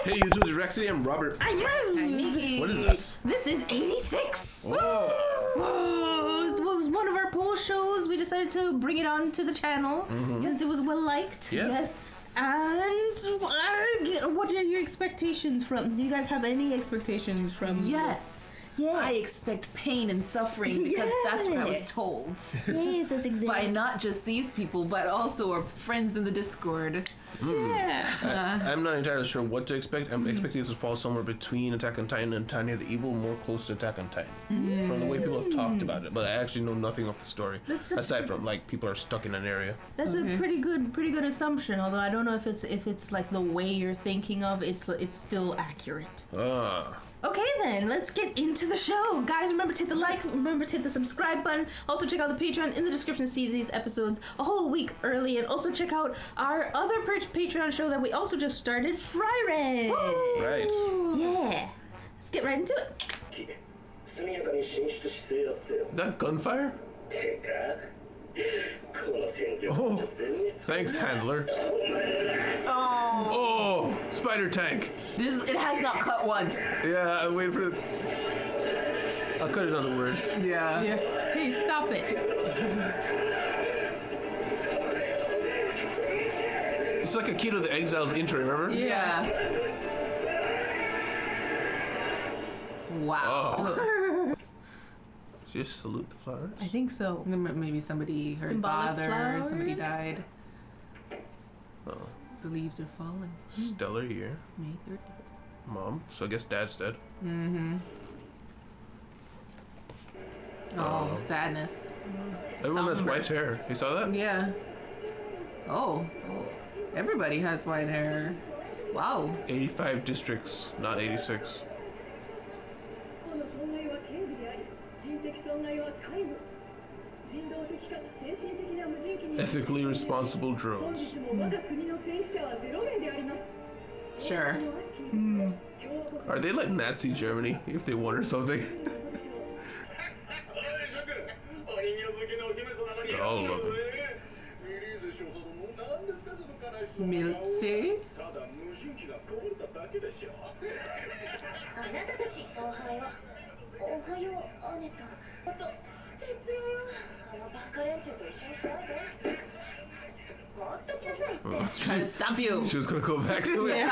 Hey YouTube, it's Rexy. I'm Robert. I'm Rose. I'm Nikki. What is this? This is 86. Oh. Oh, it was one of our poll shows. We decided to bring it on to the channel since it was well liked. Yeah. Yes. And what are your expectations from? Do you guys have any expectations from? Yes. Yes. I expect pain and suffering because that's what I was told. Yes, that's exactly. By not just these people, but also our friends in the Discord. Yeah. I'm not entirely sure what to expect. I'm expecting this to fall somewhere between Attack on Titan and Tanya the Evil, more close to Attack on Titan. From the way people have talked about it. But I actually know nothing of the story. Aside from, like, people are stuck in an area. That's a pretty good assumption. Although I don't know if it's like the way you're thinking of. It's still accurate. Okay then, let's get into the show. Guys, remember to hit the like, remember to hit the subscribe button. Also check out the Patreon in the description to see these episodes a whole week early. And also check out our other Patreon show that we also just started, Friday. Right. Yeah. Let's get right into it. Is that gunfire? Oh, thanks, handler. Oh, spider tank. It has not cut once. Yeah, I'm waiting for it. I'll cut it on the words. Yeah. Hey, stop it. It's like Akito the Exile's intro, remember? Yeah. Wow. Oh. Just salute the flowers. I think so. Maybe somebody, her Symbolic father, flowers? somebody died. Oh. The leaves are falling. Stellar year. May 3rd. Mom. So I guess Dad's dead. Oh, sadness. Everyone has Somber. white hair. You saw that? Yeah. Oh. Everybody has white hair. Wow. 85 districts, not 86. Ethically responsible drones. Sure. Are they like Nazi Germany if they won or something? All of them. Milce? Trying to stop you. She was gonna go back to it.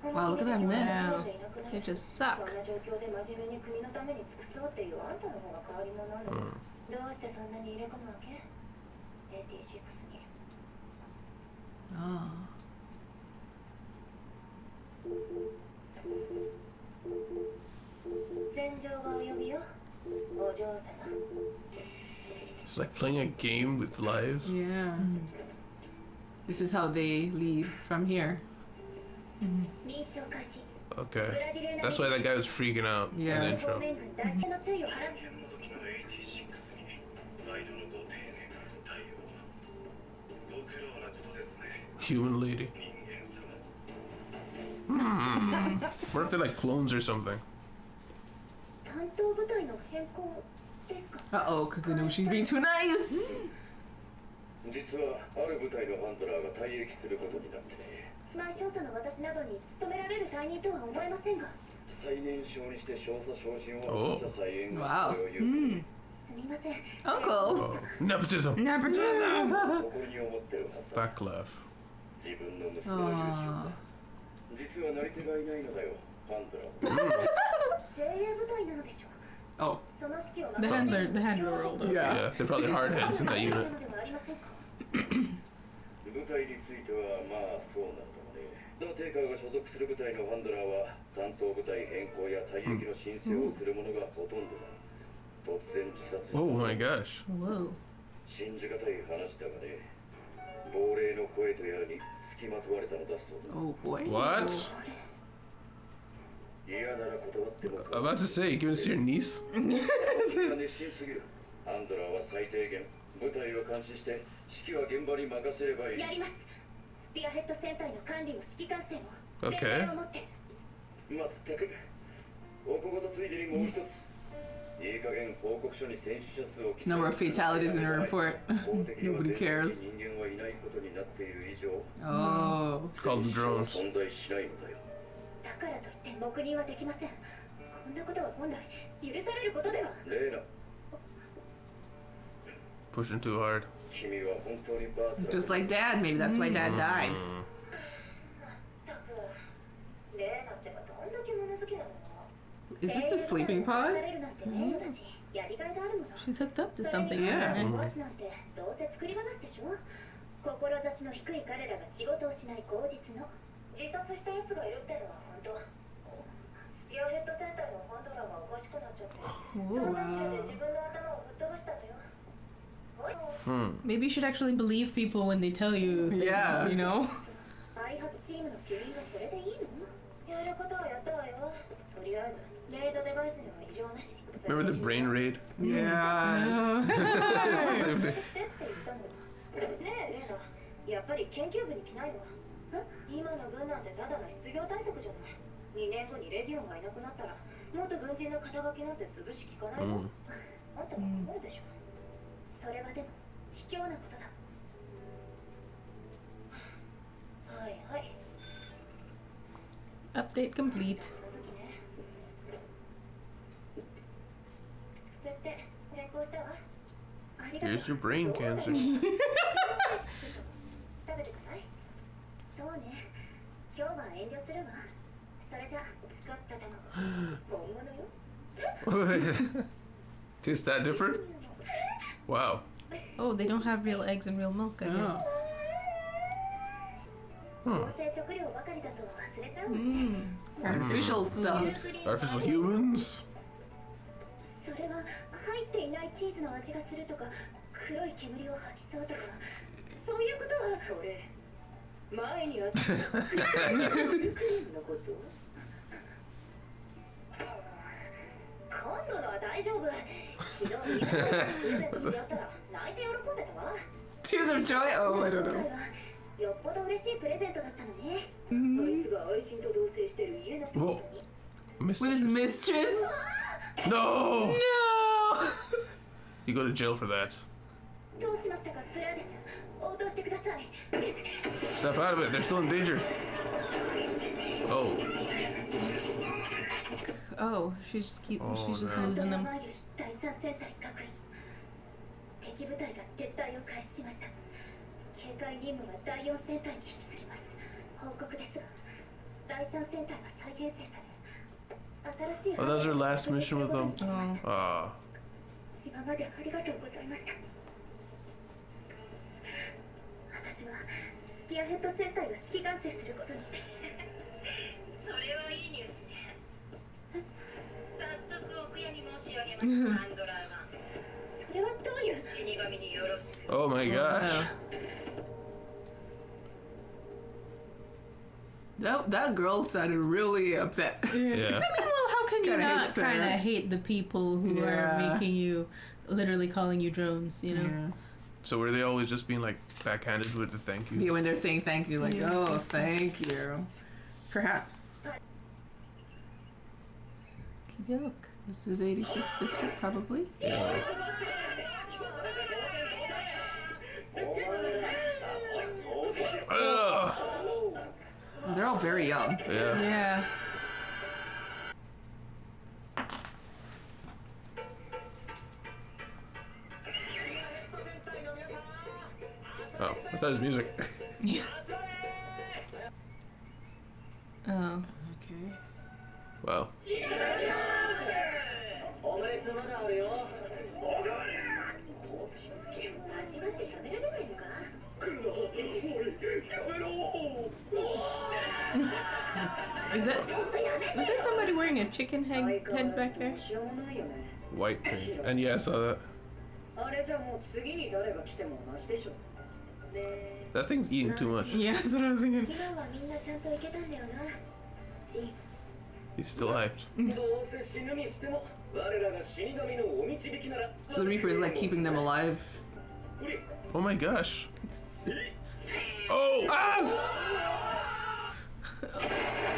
Wow, look at that mess. They just suck. Oh. It's like playing a game with lives. Yeah. This is how they lead from here. Okay. That's why that guy was freaking out in Yeah. the intro. Human lady. What if they're like clones or something? Uh-oh, because they know she's being too nice. 実はある部隊のハンドラーが退役することになってね。まあ少佐の私などに務められる隊員とは思えませんが。最年少にして少佐昇進を果たした再演がそれを言う。すみません。 Uncle. Oh, nepotism. Nepotism. 誇りに思ってるはずだ。 Back laugh. 自分の娘の優秀だ。実はなり手がいないのだよ、ハンドラー。精鋭部隊なのでしょう。 Oh. その指揮を The handler rolled up. Yeah, they're probably hardheads in that unit. 部隊についてはまあそうなんだがね。ダテイカーが所属する部隊のハンドラーは担当部隊変更や退役の申請をする者がほとんどだ。突然自殺した。 Oh my gosh. Whoa. 信じがたい話だがね。亡霊の声とやらに付きまとわれたのだそうだ。 Oh boy. What? 嫌なら断っても I'm about to say, you giving this to your niece? 熱心すぎる。ハンドラーは最低限部隊を監視して指揮は現場に任せればいい。やります。スピアヘッド戦隊の管理も指揮管制も Okay. 全体を持って。まったく。おこごとついでにもう一つ。いい加減報告書に戦死者数を記載。 Number of fatalities in her report. Nobody cares. 人間はいないことになっている以上。Oh. Oh. Call them drones. 存在しないのだよ。だからといって黙認はできません。こんなことは本来許されることでは。レイナ、 Pushing too hard. 君は本当にバーツ Just like Dad. Maybe that's why Dad died. たく、レーナってばどんだけ物好きなの。 Is this the sleeping さ pod? れるなんて名誉だし、やりがいがあるもの。 She's hooked up to それに something. ね Yeah. ボスなんてどうせ作り話でしょ。志の低い彼らが仕事をしない口実の。自殺した奴がいるってのは本当。スピアヘッドセンターのハンドラーがおかしくなっちゃって、その連中で自分の頭を吹っ飛ばしたのよ。 Maybe you should actually believe people when they tell you things, Yeah. you know? 開発チームの主任がそれでいいの？やることはやったわよ。とりあえずレードデバイスには異常なし。 Remember the brain raid? Yes. って言ったの。ねえレーナ、やっぱり研究部に来ないわ。今の軍なんてただの失業対策じゃない。2年後にレギオンがいなくなったら元軍人の肩書きなんて潰しきかないわ。あんたも困るでしょ。それはでも卑怯なことだ。はいはい。 Update complete. 続きね。設定変更したわ。ありがとう。 Here's your brain cancer. 食べてくない？そうね。今日は遠慮するわ。それじゃ作った卵。本物よ。 Tastes that different? Wow. Oh, they don't have real eggs and real milk, I guess. 合成食料ばかりだと忘れちゃうわね。 Artificial stuff. Artificial humans? それは入っていないチーズの味がするとか、黒い煙を吐きそうとか、そういうことは。それ前にあったクリームのこと。今度のは大丈夫。昨日みんなプレゼントしてやったら泣いて喜んでたわ。 Tears of joy? Oh, I don't know. よっぽど嬉しいプレゼントだったのね。あいつが愛人と同棲してる家の人に。 With his mistress? No! No! You go to jail for that. どうしましたか、プラーデス。応答してください。 Step out of it. They're still in danger. Oh. Oh, she's just no. losing them. 前より第三戦隊確認。敵部隊が撤退を開始しました。警戒任務は第四戦隊に引き継ぎます。報告ですが、第三戦隊は再編成され、新しい Oh, that was her last mission with them. Ah. 今までありがとうございました。私はスピアヘッド戦隊を指揮管制することに。それはいいニュースね。早速お悔やみ申し上げます。ハンドラーマン。それはどういう。死神によろしく。 Oh my gosh. That girl sounded really upset. Yeah. Well, how can you Kinda not hates her. kind of hate the people who Yeah. are making you, literally calling you drones, you know? Yeah. So were they always just being like backhanded with the thank you? Yeah, when they're saying thank you, like, Yeah. oh, thank you. Perhaps. Yuck. This is 86th district, probably. Yeah. Ugh. They're all very young. Yeah. Yeah. Oh, I thought it was music. Yeah. Oh. Okay. Wow. オムレツまだあるよ。落ち着け。味わって食べられないのか。 Is there somebody wearing a chicken head back there? しょうがないよね。 White pink. And yeah, I saw that. あれじゃもう次に誰が来ても同じでしょ。で、 That thing's eating too much. Yeah, that's what I was thinking. 昨日はみんなちゃんと行けたんだよな。ジン、 He's still hyped. どうせ死ぬにしても我らが死神のお導きなら。 So the Reaper is like keeping them alive. Oh my gosh. Oh! Ah!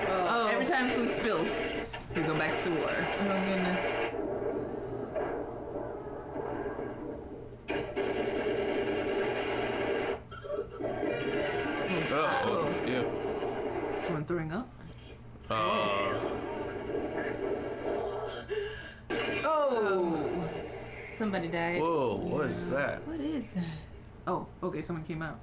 Oh. Every time food spills, we go back to war. Oh goodness. Oh, yeah. Someone throwing up? Oh! Somebody died. Whoa, what is that? What is that? Oh, okay, someone came out.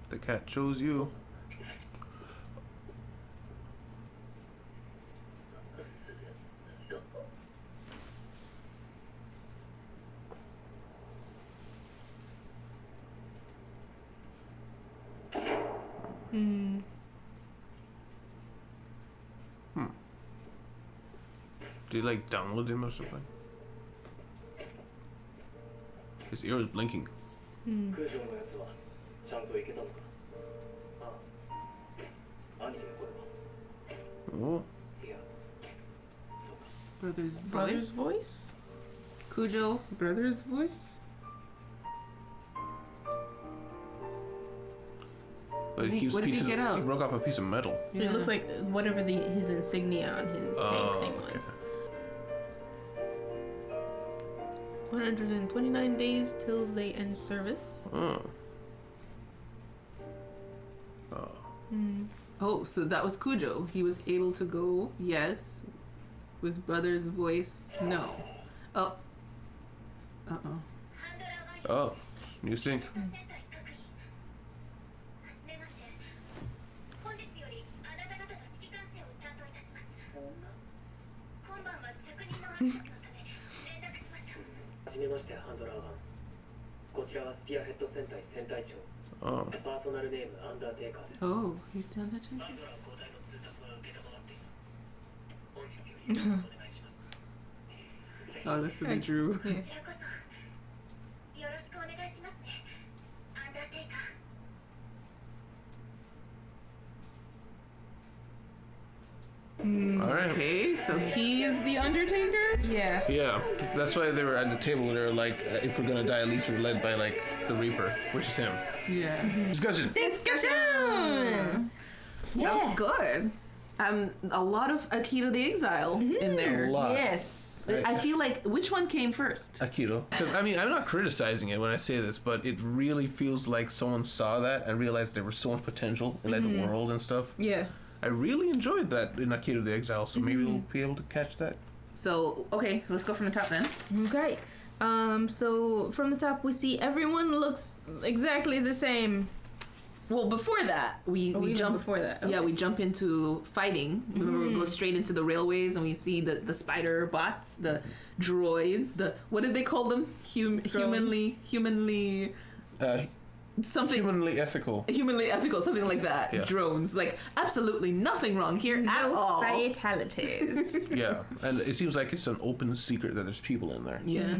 The cat chose you. Did you like download him or something? His ear is blinking. 空城のやつはちゃんと行けたのか。ああ、兄貴の声は。 Oh. いや、そうか。 Brother's voice? Cujo, brother's voice? But he keeps what did he pieces. get out? He broke off a piece of metal. It looks like whatever his insignia on his tank thing was. 129 days till they end service. Oh, so that was Cujo. He was able to go, yes. Was brother's voice, no. Oh. Uh-oh. Oh, new sync. 始めまして本日よりあなた方の指揮管制を担当いたします今晩は着任の挨拶のため連絡しましたはじめましてハンドラー1こちらはスピアヘッド戦隊戦隊長 Oh. パーソナルネームアンダーテイカーです Oh, he's done that too? ハンドラー交代の通達は受けたまわっています本日よりよろしくお願いします Oh, that's what they drew. こちらこそよろしくお願いしますねアンダーテイカー All right. Okay, so he is the Undertaker? Yeah. Yeah, that's why they were at the table. They were like, if we're gonna die, at least we're led by like the Reaper, which is him. Yeah. Discussion. Discussion! That's good. A lot of Akito the Exile in A there. lot. Yes. I feel like, which one came first? Akito. Because I mean, I'm not criticizing it when I say this, but it really feels like someone saw that and realized there was so much potential in like the world and stuff. Yeah. I really enjoyed that in Akito the Exile, so maybe we'll be able to catch that. So, okay, let's go from the top then. Okay. So from the top we see everyone looks exactly the same. Well, before that, we jump before that. Yeah, Okay. we jump into fighting. Remember, we go straight into the railways and we see the spider bots, the droids, what did they call them? Humanly something. Humanly ethical. Humanly ethical, something like that. Yeah. Drones, like absolutely nothing wrong here at all. Fatalities. Yeah, and it seems like it's an open secret that there's people in there. Yeah,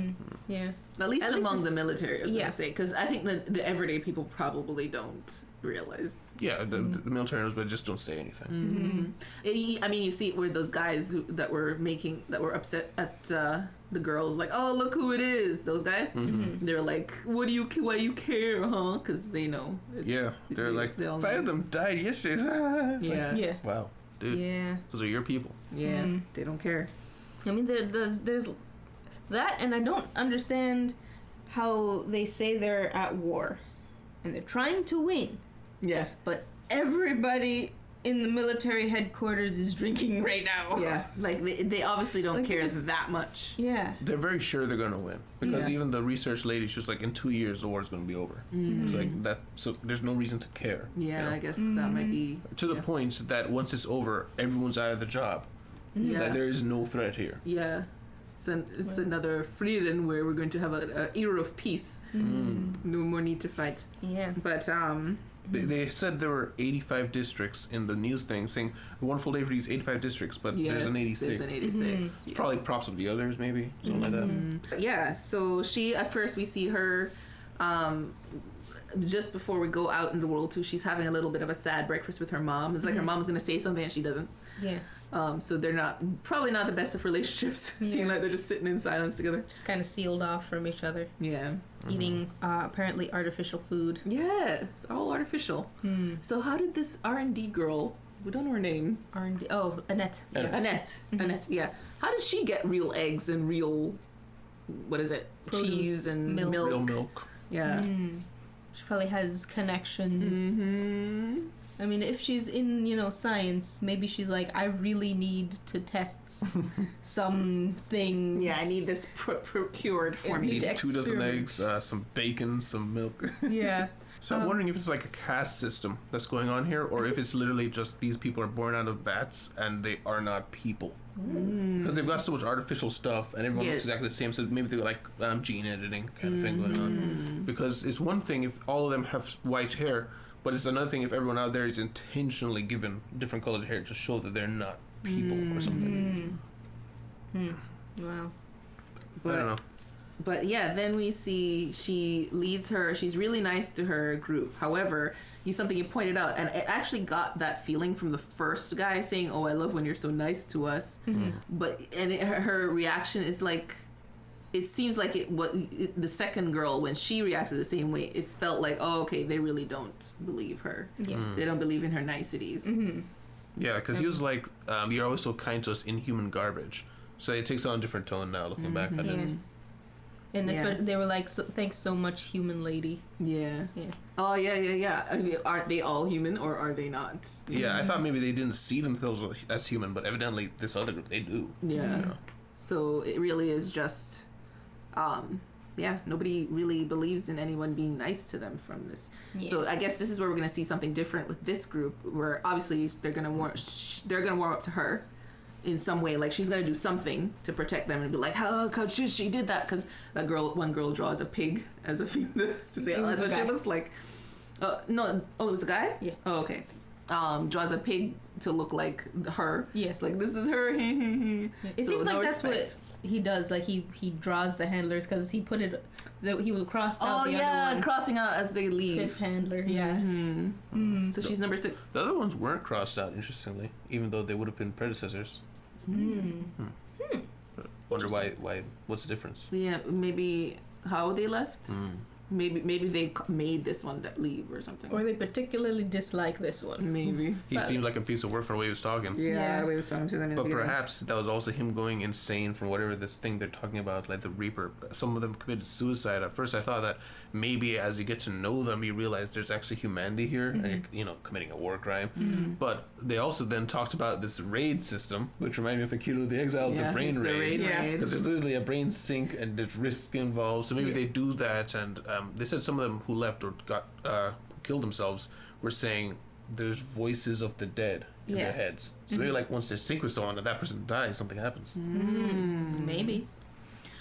Yeah. at least among the military, I was Yeah. gonna say, because I think that the everyday people probably don't realize. Yeah, the military knows, but just don't say anything. I mean, you see it where those guys that were upset at the girls, like, oh, look who it is. Those guys, they're like, why you care, huh? Because they know. Yeah, they're like, they all 5 know. of them died yesterday. It's like, Yeah, Yeah. wow, dude. Yeah. Those are your people. yeah, they don't care. I mean, there's that, and I don't understand how they say they're at war, and they're trying to win, Yeah, but everybody in the military headquarters is drinking right now. yeah, like they obviously don't Like, they care just- that much. Yeah. They're very sure they're gonna win because Yeah. even the research lady, she was like, in 2 years the war's gonna be over. It's like that, so there's no reason to care. Yeah, you know? I guess that might be To the yeah. point that once it's over, everyone's out of the job. Yeah, That there is no threat here. yeah. So it's another Frieden where we're going to have an era of peace. No more need to fight. Yeah. But They said there were 85 districts in the news thing, saying a wonderful day for these 85 districts, but yes, there's an 86. There's an 86. yes. Probably props of the others, maybe something like that. Yeah, so she, at first we see her just before we go out in the world too, she's having a little bit of a sad breakfast with her mom. It's like her mom's gonna say something and she doesn't. Yeah. So they're probably not the best of relationships. Seem like they're just sitting in silence together. Just kind of sealed off from each other, Yeah. eating apparently artificial food. Yeah, it's all artificial. So how did this R&D girl, we don't know her name, R&D. Oh, Annette. Annette, yeah. How did she get real eggs and real, what is it, Produce, cheese and milk. milk? Real milk. Yeah. She probably has connections. Mm-hmm. I mean, if she's in, science, maybe she's like, I really need to test some things. Yeah, I need this procured for me. need to 2 dozen experiment. eggs, some bacon, some milk. Yeah. So I'm wondering if it's like a caste system that's going on here, or if it's literally just these people are born out of vats and they are not people. Because they've got so much artificial stuff and everyone looks exactly the same, so maybe they're like gene editing kind of thing going on. Because it's one thing if all of them have white hair, but it's another thing if everyone out there is intentionally given different colored hair to show that they're not people or something. Wow. I don't know. But yeah, then we see she leads her. She's really nice to her group. However, something you pointed out, and I actually got that feeling from the first guy saying, "Oh, I love when you're so nice to us." But her reaction is like, it seems like the second girl, when she reacted the same way, it felt like, oh, okay, they really don't believe her. Yeah, they don't believe in her niceties. Yeah, because he was like, "You're always so kind to us, inhuman garbage." So it takes on a different tone now, looking back at it. And they were like, thanks so much, human lady. Yeah. Oh, yeah. I mean, aren't they all human, or are they not? Yeah, I thought maybe they didn't see themselves as human, but evidently this other group, they do. Yeah. So it really is just, nobody really believes in anyone being nice to them from this. Yeah. So I guess this is where we're going to see something different with this group, where obviously they're going to warm up to her in some way. Like, she's gonna do something to protect them and be like, how she did that, because one girl draws a pig as a female to say, oh, that's what she looks like. No, it was a guy. Yeah. Oh, okay. Draws a pig to look like her. Yeah. It's like, this is her. It seems like that's what he does. Like he draws the handlers, because he put it he will cross out the other one. Crossing out as they leave. Fifth handler. Yeah. So she's number 6. The other ones weren't crossed out, interestingly, even though they would have been predecessors. Wonder why what's the difference? Yeah, maybe how they left. Maybe they made this one that leave or something. Or they particularly dislike this one. Maybe. He seemed like a piece of work for the way he was talking. Yeah, the way he was talking to them. But perhaps that was also him going insane from whatever this thing they're talking about, like the Reaper. Some of them committed suicide. At first I thought that maybe as you get to know them, you realize there's actually humanity here, and you're, committing a war crime. But they also then talked about this raid system, which reminded me of Akira the Exile, the brain raid. Because it's literally a brain sink and there's risk involved. So maybe they do that, and they said some of them who left or got killed themselves were saying there's voices of the dead in their heads. So maybe like once they're synced with someone and that person dies, something happens. Maybe.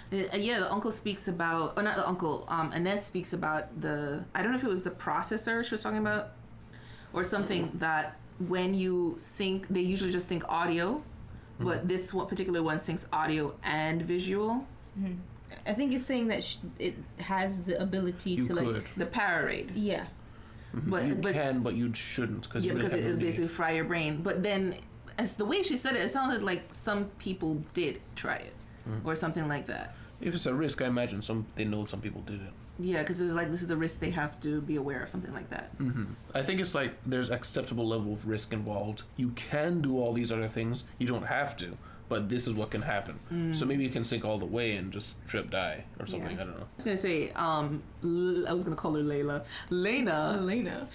The uncle speaks about, or not the uncle, Annette speaks about I don't know if it was the processor she was talking about, or something that when you sync, they usually just sync audio, but this particular one syncs audio and visual. I think it's saying that it has the ability to like the pararate. Yeah. But can, but you shouldn't, because it'll basically fry your brain. But then, as the way she said it, it sounded like some people did try it, or something like that. If it's a risk, I imagine they know some people did it. Yeah, because it's like, this is a risk they have to be aware of, something like that. I think it's like there's acceptable level of risk involved. You can do all these other things. You don't have to. But this is what can happen. So maybe you can sink all the way and just trip die or something. I don't know. I was gonna say, I was gonna call her Layla. Lena.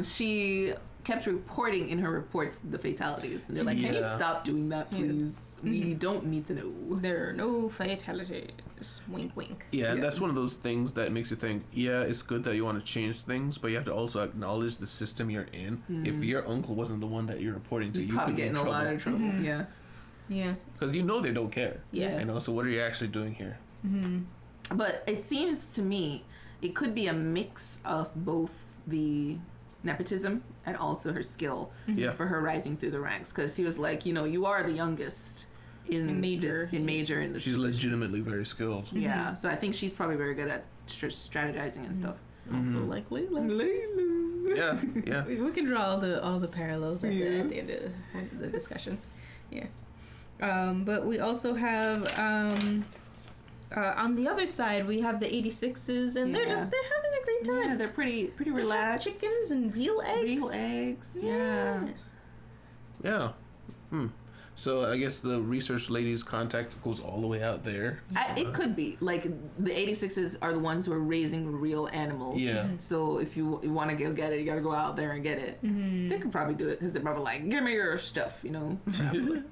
She kept reporting in her reports the fatalities, and they're like, "Can you stop doing that, please? We don't need to know. There are no fatalities." Wink, wink. Yeah, and that's one of those things that makes you think. Yeah, it's good that you want to change things, but you have to also acknowledge the system you're in. If your uncle wasn't the one that you're reporting to, you probably get in a lot of trouble. Yeah. Because they don't care. Yeah. So what are you actually doing here? But it seems to me it could be a mix of both the nepotism and also her skill for her rising through the ranks. Because he was like, you are the youngest in major. She's legitimately very skilled. Yeah. So I think she's probably very good at strategizing and stuff. Also like Layla. Yeah. We can draw all the parallels at the end of the discussion. Yeah. But we also have on the other side we have the 86s, and they're having a great time. Yeah, they're pretty relaxed. Chickens and real eggs. Yeah. So I guess the research lady's contact goes all the way out there. It could be. Like, the 86s are the ones who are raising real animals. Yeah. So if you want to go get it, you got to go out there and get it. They could probably do it because they're probably like, give me your stuff, you know?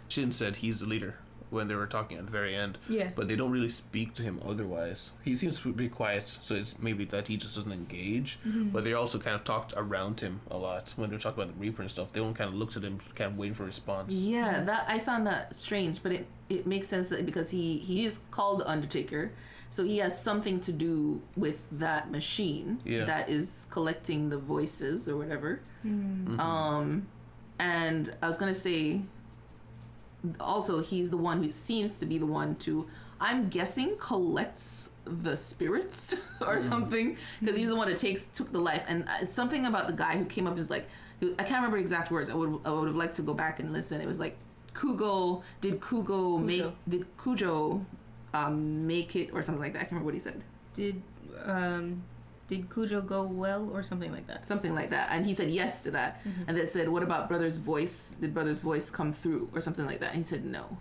Shin said he's the leader when they were talking at the very end. Yeah. But they don't really speak to him otherwise. He seems to be quiet, so it's maybe that he just doesn't engage. But they also kind of talked around him a lot. When they're talking about the Reaper and stuff, they don't kind of look at him, kind of waiting for a response. Yeah, that I found that strange, but it makes sense that because he is called the Undertaker, so he has something to do with that machine that is collecting the voices or whatever. And I was gonna say, also he's the one who seems to be the one to, I'm guessing, collects the spirits or something, because he's the one that took the life. And something about the guy who came up just like, I can't remember exact words. I would have liked to go back and listen. It was like, did Cujo make it or something like that? I can't remember what he said. Did Cujo go well or something like that? Something like that. And he said yes to that. And then said, what about Brother's voice? Did Brother's voice come through or something like that? And he said no.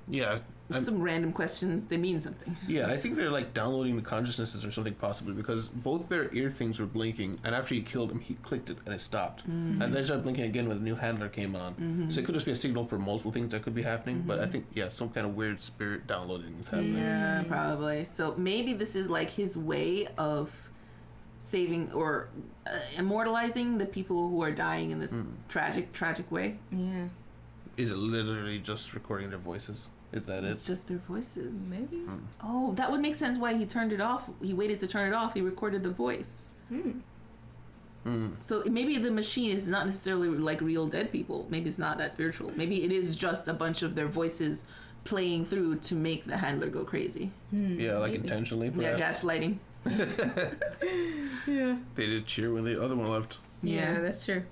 Yeah. Some random questions, they mean something. Yeah, I think they're like downloading the consciousnesses or something possibly, because both their ear things were blinking, and after he killed him, he clicked it and it stopped. And then it started blinking again when the new handler came on. So it could just be a signal for multiple things that could be happening, but I think, some kind of weird spirit downloading is happening. Yeah, probably. So maybe this is like his way of saving or immortalizing the people who are dying in this tragic way. Yeah. Is it literally just recording their voices? Is that It's just their voices. Maybe. Oh, that would make sense why he turned it off. He waited to turn it off. He recorded the voice. So maybe the machine is not necessarily like real dead people. Maybe it's not that spiritual. Maybe it is just a bunch of their voices playing through to make the handler go crazy. Yeah, like maybe. intentionally, Yeah, perhaps. gaslighting. Yeah. They did cheer when the other one left. Yeah, that's true.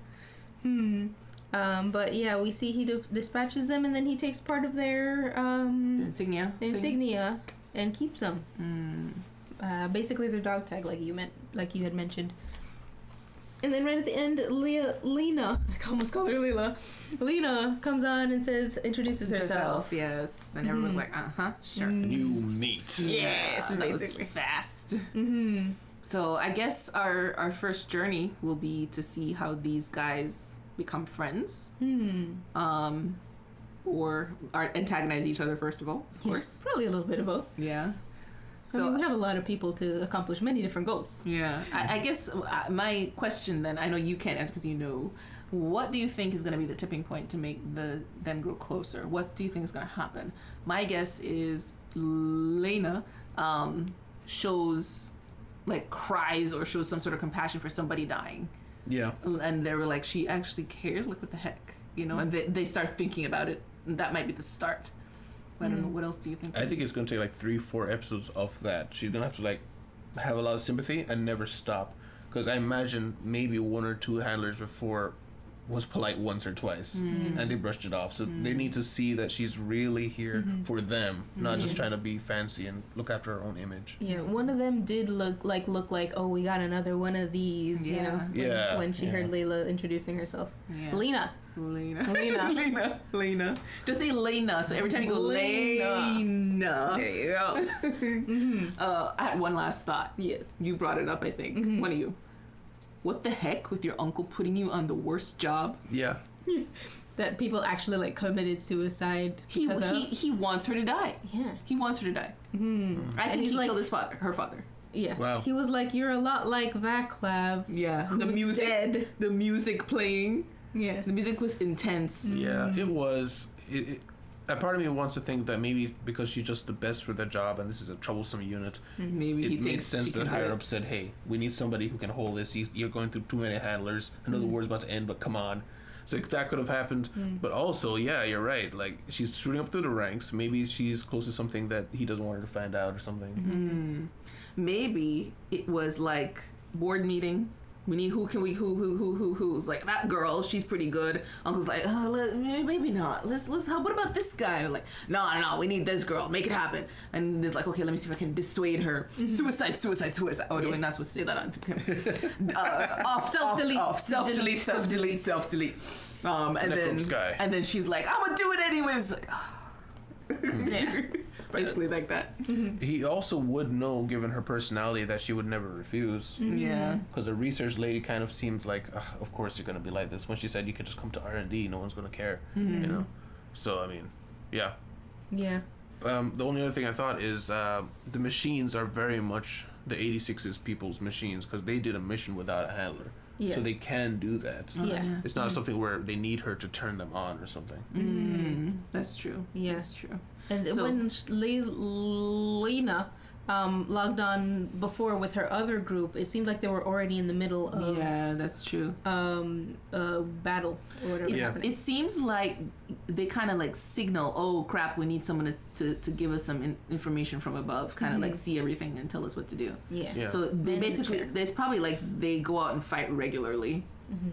But yeah, we see he dispatches them, and then he takes part of their Insignia. And keeps them. Basically, their dog tag, like you had mentioned. And then right at the end, Lena, I almost called her Leela. Lena comes on and introduces herself. Yes, and everyone's like, sure. New meat. Yes, That was basically. fast. So I guess our first journey will be to see how these guys become friends, or antagonize each other first of all, of course. Probably a little bit of both. Yeah. So I mean, we have a lot of people to accomplish many different goals. Yeah. I guess my question then, I know you can't answer because you know, what do you think is going to be the tipping point to make them grow closer? What do you think is going to happen? My guess is Lena shows, like, cries or shows some sort of compassion for somebody dying. Yeah. And they were like, she actually cares? Like, what the heck? You know, and they start thinking about it. And that might be the start. I don't know. What else do you think? I think it's going to take like 3-4 episodes of that. She's going to have to like have a lot of sympathy and never stop. Because I imagine maybe 1 or 2 handlers before was polite once or twice, and they brushed it off. So they need to see that she's really here for them, not just trying to be fancy and look after her own image. Yeah, one of them did look like, oh, we got another one of these. You know, when she heard Layla introducing herself. Yeah. Lena. Just say Lena. So every time you go Lena. There you go. I had one last thought. Yes. You brought it up, I think. One of you. What the heck with your uncle putting you on the worst job? Yeah. That people actually like committed suicide. He wants her to die. Yeah. He wants her to die. I think he killed her father. Yeah. Wow. He was like, you're a lot like MacLeod. Yeah. The music. Dead. The music playing. Yeah. The music was intense. Yeah, it was. A part of me wants to think that maybe because she's just the best for their job and this is a troublesome unit, maybe it he makes thinks sense that higher up said, hey, we need somebody who can hold this. You're going through too many handlers. I know the war's about to end, but come on. So that could have happened. But also, yeah, you're right. Like, she's shooting up through the ranks. Maybe she's close to something that he doesn't want her to find out or something. Maybe it was like board meeting. We need who's like that girl. She's pretty good. Uncle's like, maybe not. Let's. What about this guy? And like, no. We need this girl. Make it happen. And it's like, okay, let me see if I can dissuade her. Suicide. Oh, we're not supposed to say that on. Self delete. And then she's like, I'm gonna do it anyways. Like, Yeah. basically like that. He also would know, given her personality, that she would never refuse. Yeah. Because the research lady kind of seemed like, of course you're gonna be like this. When she said you could just come to R&D, no one's gonna care. You know. So I mean, yeah. Yeah. The only other thing I thought is the machines are very much the 86's people's machines, because they did a mission without a handler. Yeah. So they can do that. Yeah. It's not something where they need her to turn them on or something. That's true. Yeah. That's true. And So- when Lena logged on before with her other group, it seemed like they were already in the middle of Yeah, that's true. battle or whatever. Yeah. happening. It seems like they kind of like signal, oh crap, we need someone to give us some information from above, kind of like see everything and tell us what to do. Yeah. Yeah. So they in the basically, chair. there's probably like they go out and fight regularly,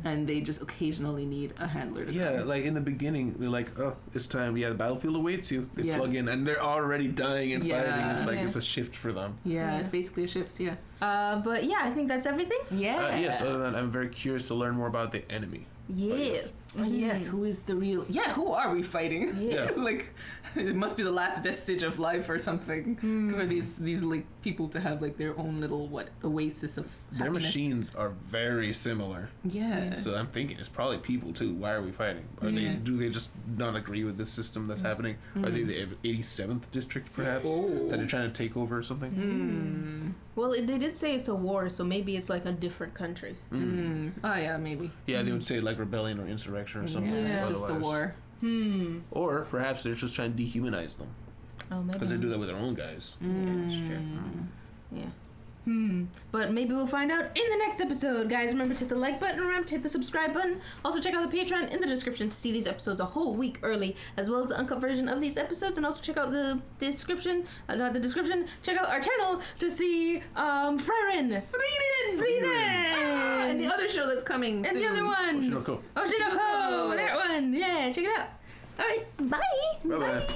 and they just occasionally need a handler to Yeah, come. like in the beginning, they're like, oh, it's time. Yeah, the battlefield awaits you. They Yeah. plug in, and they're already dying and Yeah. fighting. It's like, Yeah. it's a shift for them. Yeah, it's basically a shift. Yeah. But yeah, I think that's everything. Yeah. Yes, other than that, I'm very curious to learn more about the enemy. Yes. Yes, who is the real? Yeah, who are we fighting? Yes. Like, it must be the last vestige of life or something for these like people to have like their own little oasis of Their happiness. machines are very similar. Yeah. So I'm thinking it's probably people too. Why are we fighting? Are do they just not agree with the system that's happening? Are they the 87th district perhaps that are trying to take over or something? Well, they did say it's a war, so maybe it's like a different country. Oh yeah, maybe. Yeah, they would say like rebellion or insurrection or something. Yeah, it's just a otherwise. war. Or perhaps they're just trying to dehumanize them Oh, maybe. because they do that with their own guys. Yeah, that's true. Yeah. But maybe we'll find out in the next episode. Guys, remember to hit the like button, remember to hit the subscribe button. Also, check out the Patreon in the description to see these episodes a whole week early, as well as the uncut version of these episodes. And also check out the description, check out our channel to see Frieden! And the other show that's coming And soon. the other one! Oshinoko. Oshinoko! That one! Yeah, check it out. Alright, bye! Bye-bye.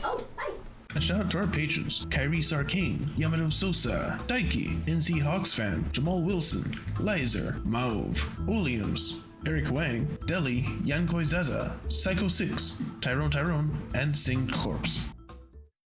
Oh, bye. A shout out to our patrons: Kyrese Arcane, Yamato Sosa, Daiki, NC Hawks Fan, Jamal Wilson, Lizer, Mauve, Williams, Eric Wang, Deli, Yankoi Zaza, Psycho 6, Tyrone, and Singed Corpse.